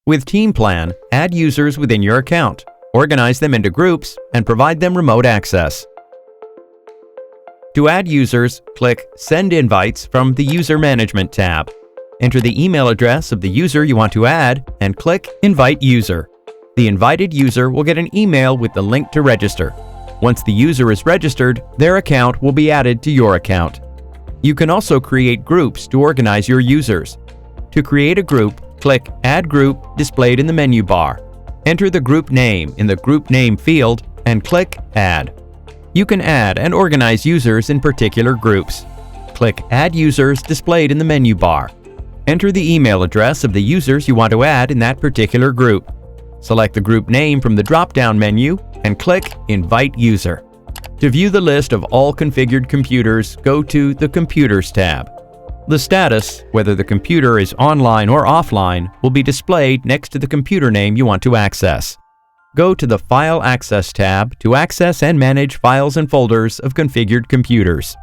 With Team Plan, add users within your account, organize them into groups, and provide them remote access. To add users, click Send Invites from the User Management tab. Enter the email address of the user you want to add and click Invite User. The invited user will get an email with the link to register. Once the user is registered, their account will be added to your account. You can also create groups to organize your users. To create a group, click Add Group displayed in the menu bar. Enter the group name in the Group Name field and click Add. You can add and organize users in particular groups. Click Add Users displayed in the menu bar. Enter the email address of the users you want to add in that particular group. Select the group name from the drop-down menu and click Invite User. To view the list of all configured computers, go to the Computers tab. The status, whether the computer is online or offline, will be displayed next to the computer name you want to access. Go to the File Access tab to access and manage files and folders of configured computers.